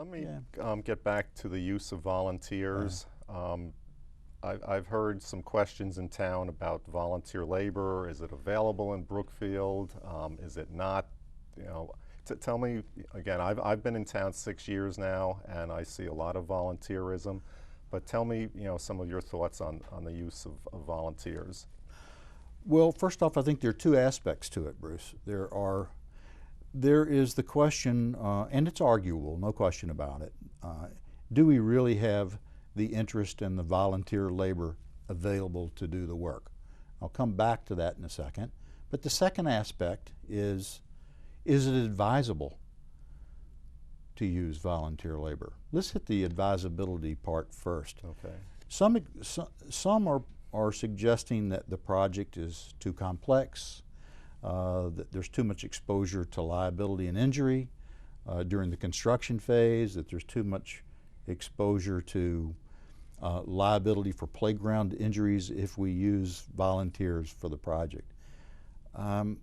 Let me Yeah. get back to the use of volunteers. I've heard some questions in town about volunteer labor. Is it available in Brookfield? Is it not? You know, tell me again. I've been in town 6 years now, and I see a lot of volunteerism. But tell me, some of your thoughts on the use of volunteers. Well, first off, I think there are two aspects to it, Bruce. There is the question, and it's arguable, no question about it. Do we really have the interest in the volunteer labor available to do the work? I'll come back to that in a second. But the second aspect is it advisable to use volunteer labor? Let's hit the advisability part first. Okay. Some are suggesting that the project is too complex, that there's too much exposure to liability and injury during the construction phase, that there's too much exposure to liability for playground injuries if we use volunteers for the project. I'm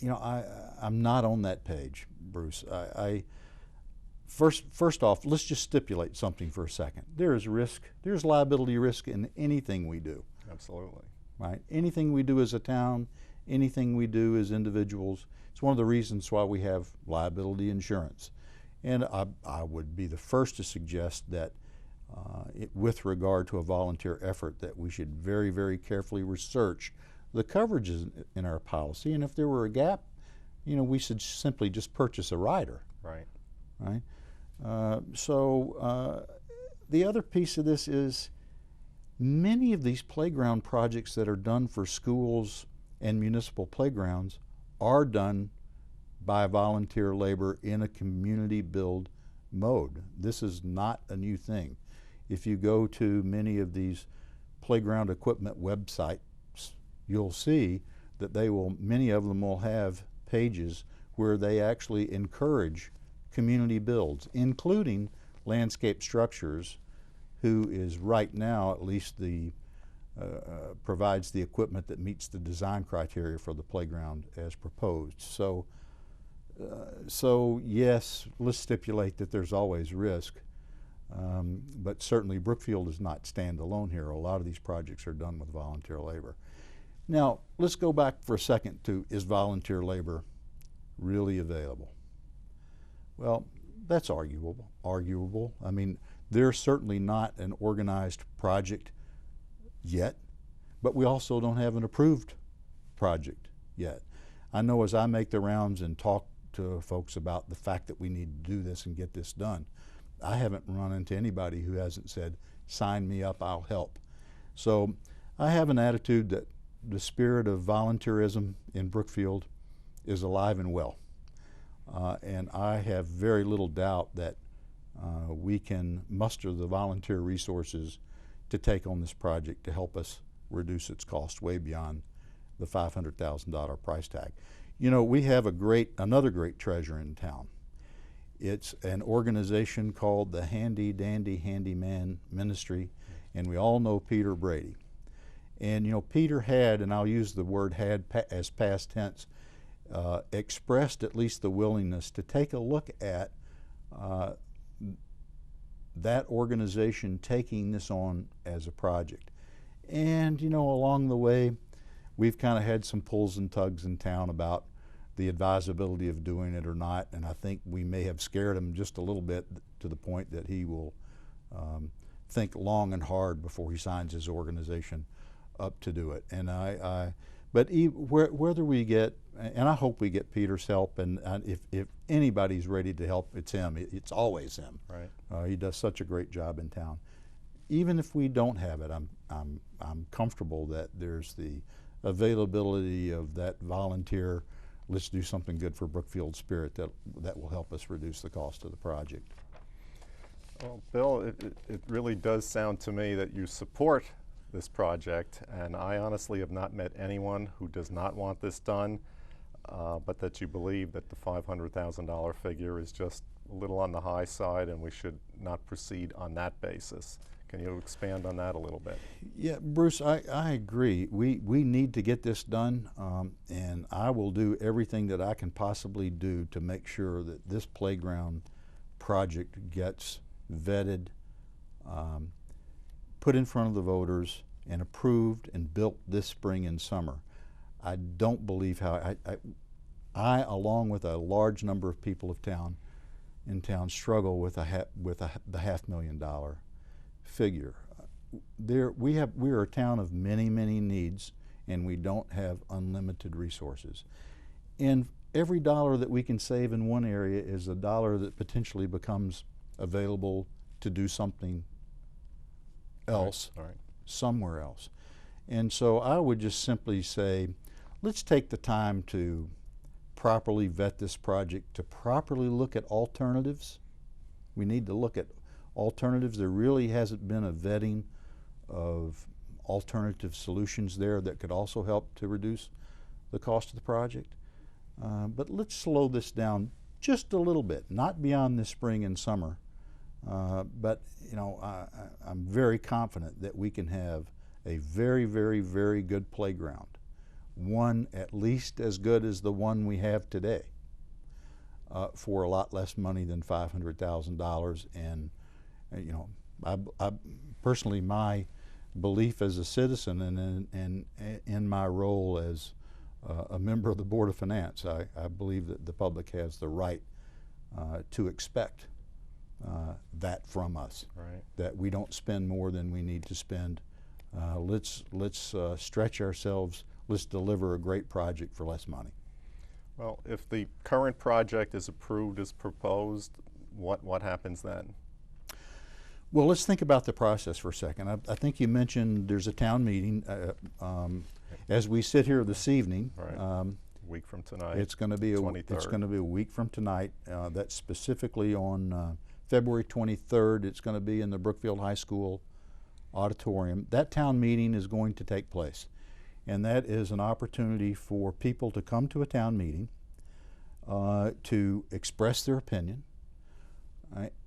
not on that page, Bruce. First off, let's just stipulate something for a second. There is risk, there's liability risk in anything we do. Absolutely. Right? Anything we do as a town, anything we do as individuals. It's one of the reasons why we have liability insurance. And I would be the first to suggest that with regard to a volunteer effort, that we should very, very carefully research the coverages in our policy. And if there were a gap, we should simply just purchase a rider. Right. Right? The other piece of this is many of these playground projects that are done for schools and municipal playgrounds are done by volunteer labor in a community build mode. This is not a new thing. If you go to many of these playground equipment websites, you'll see that many of them will have pages where they actually encourage community builds, including Landscape Structures, who is right now at least provides the equipment that meets the design criteria for the playground as proposed. So yes, let's stipulate that there's always risk, but certainly Brookfield does not stand alone here. A lot of these projects are done with volunteer labor. Now, let's go back for a second to, is volunteer labor really available? Well, that's arguable. I mean, there's certainly not an organized project yet, but we also don't have an approved project yet. I know as I make the rounds and talk to folks about the fact that we need to do this and get this done, I haven't run into anybody who hasn't said, sign me up, I'll help. So I have an attitude that the spirit of volunteerism in Brookfield is alive and well. And I have very little doubt that we can muster the volunteer resources to take on this project to help us reduce its cost way beyond the $500,000 price tag. We have another great treasure in town. It's an organization called the Handy Dandy Handyman Ministry, and we all know Peter Brady. And Peter had, and I'll use the word had as past tense, expressed at least the willingness to take a look at that organization taking this on as a project. And along the way, we've kind of had some pulls and tugs in town about the advisability of doing it or not, and I think we may have scared him just a little bit to the point that he will think long and hard before he signs his organization up to do it. And but whether we get, and I hope we get Peter's help, and if anybody's ready to help, it's him. It's always him. Right. He does such a great job in town. Even if we don't have it, I'm comfortable that there's the availability of that volunteer, let's do something good for Brookfield spirit that will help us reduce the cost of the project. Well, Bill, it really does sound to me that you support this project, and I honestly have not met anyone who does not want this done, but that you believe that the $500,000 figure is just a little on the high side and we should not proceed on that basis. Can you expand on that a little bit? Yeah, Bruce, I agree. We need to get this done, and I will do everything that I can possibly do to make sure that this playground project gets vetted, put in front of the voters, and approved and built this spring and summer. I don't believe how I along with a large number of people in town, struggle with the $500,000 figure. We are a town of many, many needs, and we don't have unlimited resources. And every dollar that we can save in one area is a dollar that potentially becomes available to do something else All right. somewhere else. And so I would just simply say, let's take the time to properly vet this project, to properly look at alternatives. We need to look at alternatives. There really hasn't been a vetting of alternative solutions there that could also help to reduce the cost of the project. But let's slow this down just a little bit, not beyond this spring and summer. But you know, I'm very confident that we can have a very, very, very good playground, one at least as good as the one we have today, for a lot less money than $500,000. And you know, I personally, my belief as a citizen and in my role as a member of the Board of Finance, I believe that the public has the right to expect that from us, Right. that we don't spend more than we need to spend. Let's stretch ourselves. Let's deliver a great project for less money. Well, if the current project is approved as proposed, what happens then? Well, let's think about the process for a second. I think you mentioned there's a town meeting. As we sit here this evening, Right. A week from tonight. it's going to be a 23rd. week from tonight. That's specifically on February 23rd. It's going to be in the Brookfield High School auditorium. That town meeting is going to take place, and that is an opportunity for people to come to a town meeting to express their opinion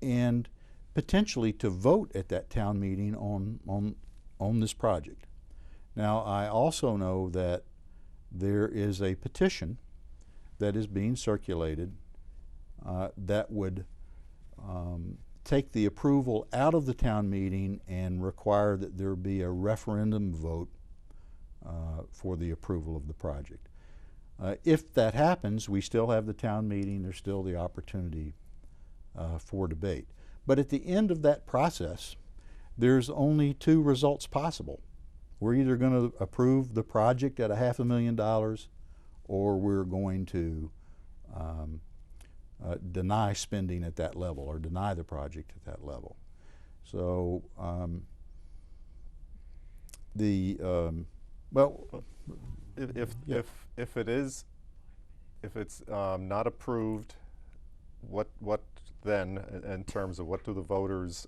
and potentially to vote at that town meeting on this project. Now, I also know that there is a petition that is being circulated that would take the approval out of the town meeting and require that there be a referendum vote for the approval of the project. If that happens, we still have the town meeting. There's still the opportunity for debate. But at the end of that process, there's only two results possible. We're either going to approve the project at $500,000, or we're going to deny spending at that level, or deny the project at that level. So well, If it's not approved, what then in terms of what do the voters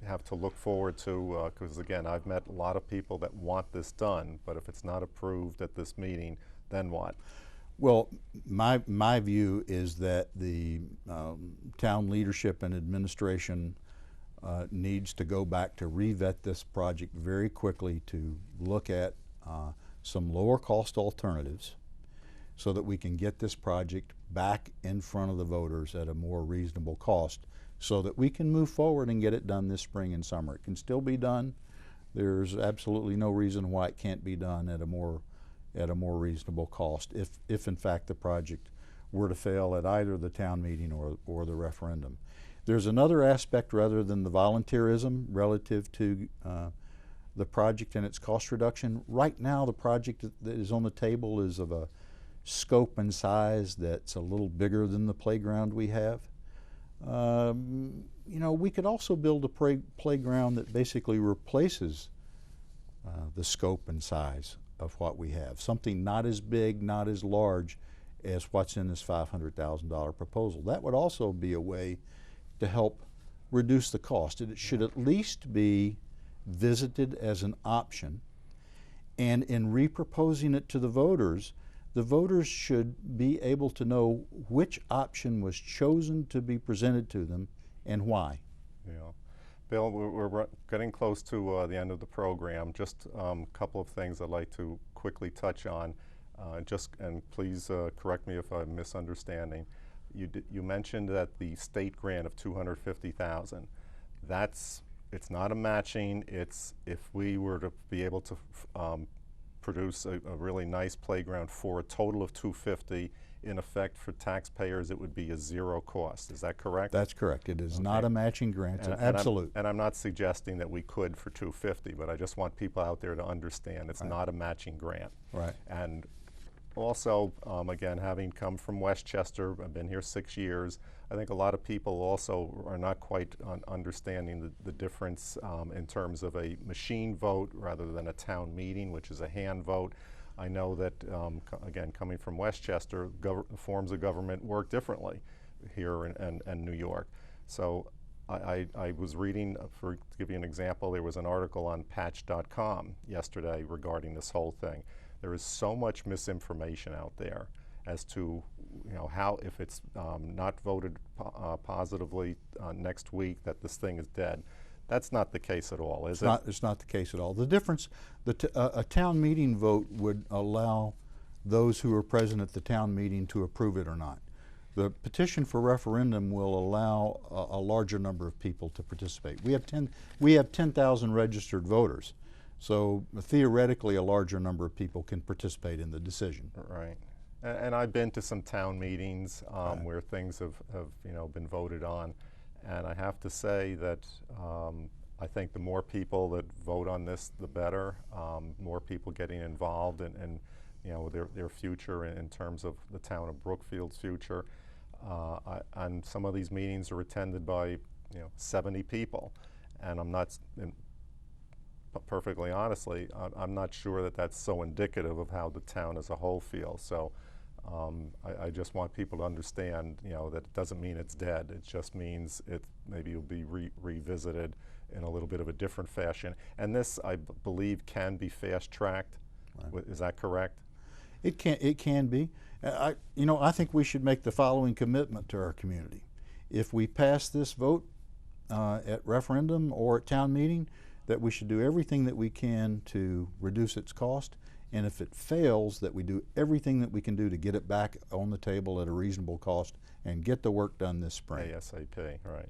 have to look forward to? Because again, I've met a lot of people that want this done, but if it's not approved at this meeting, then what? Well, my view is that the town leadership and administration needs to go back to revet this project very quickly, to look at some lower cost alternatives so that we can get this project back in front of the voters at a more reasonable cost, so that we can move forward and get it done this spring and summer. It can still be done. There's absolutely no reason why it can't be done at a more reasonable cost if in fact the project were to fail at either the town meeting or the referendum. There's another aspect rather than the volunteerism relative to the project and its cost reduction. Right now, the project that is on the table is of a scope and size that's a little bigger than the playground we have. You know, we could also build a playground that basically replaces the scope and size of what we have. Something not as big, not as large as what's in this $500,000 proposal. That would also be a way to help reduce the cost. It should at least be visited as an option, and in reproposing it to the voters should be able to know which option was chosen to be presented to them and why. Yeah. Bill, we're getting close to the end of the program. Just a couple of things I'd like to quickly touch on. And please correct me if I'm misunderstanding. You mentioned that the state grant of $250,000. It's not a matching. It's if we were to be able to produce a really nice playground for a total of $250,000. In effect, for taxpayers, it would be a zero cost. Is that correct? That's correct. It is not a matching grant. It's an absolute. And I'm not suggesting that we could for $250,000, but I just want people out there to understand it's not a matching grant. Right. And also, again, having come from Westchester, I've been here 6 years, I think a lot of people also are not quite understanding the difference in terms of a machine vote rather than a town meeting, which is a hand vote. I know that, again, coming from Westchester, forms of government work differently here in New York. So I was reading, to give you an example, there was an article on Patch.com yesterday regarding this whole thing. There is so much misinformation out there as to how, if it's not voted positively next week, that this thing is dead. That's not the case at all, is it? It's not the case at all. The difference, a town meeting vote would allow those who are present at the town meeting to approve it or not. The petition for referendum will allow a larger number of people to participate. We have 10,000 registered voters, so theoretically a larger number of people can participate in the decision. Right. And I've been to some town meetings where things have been voted on. And I have to say that I think the more people that vote on this, the better. More people getting involved in their future in terms of the town of Brookfield's future. And some of these meetings are attended by 70 people, and I'm not, perfectly honestly, I'm not sure that that's so indicative of how the town as a whole feels. So. I just want people to understand, that it doesn't mean it's dead. It just means maybe it'll be revisited in a little bit of a different fashion. And this, I believe, can be fast-tracked. Right. Is that correct? It can be. I think we should make the following commitment to our community. If we pass this vote at referendum or at town meeting, that we should do everything that we can to reduce its cost. And if it fails, that we do everything that we can do to get it back on the table at a reasonable cost and get the work done this spring. ASAP, right.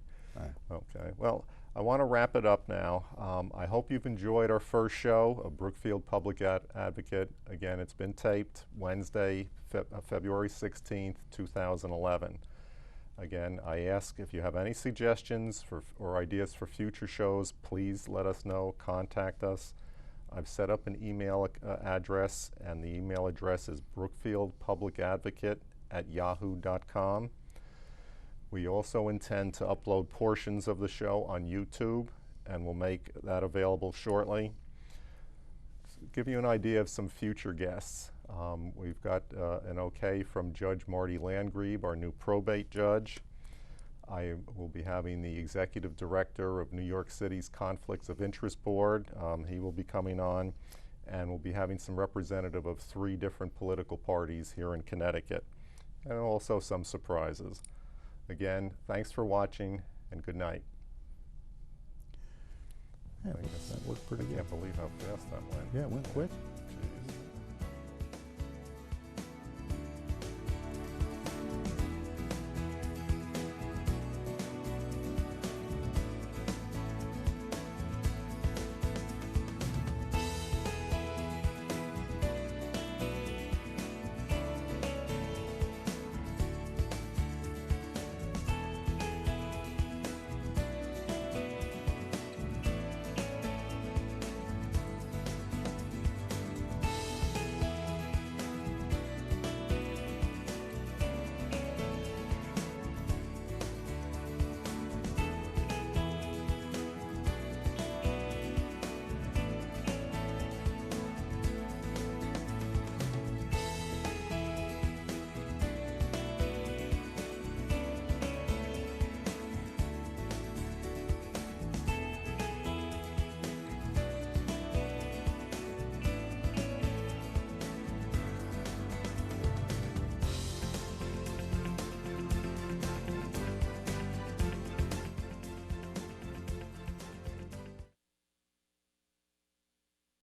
Okay, well, I want to wrap it up now. I hope you've enjoyed our first show of Brookfield Public Advocate. Again, it's been taped Wednesday, February 16th, 2011. Again, I ask if you have any suggestions or ideas for future shows, please let us know, contact us. I've set up an email address, and the email address is brookfieldpublicadvocate@yahoo.com. We also intend to upload portions of the show on YouTube, and we'll make that available shortly. To give you an idea of some future guests, we've got an okay from Judge Marty Landgrebe, our new probate judge. I will be having the Executive Director of New York City's Conflicts of Interest Board. He will be coming on, and we'll be having some representative of 3 different political parties here in Connecticut, and also some surprises. Again, thanks for watching, and good night. Yeah, that worked pretty good. I can't believe how fast that went. Yeah, it went quick.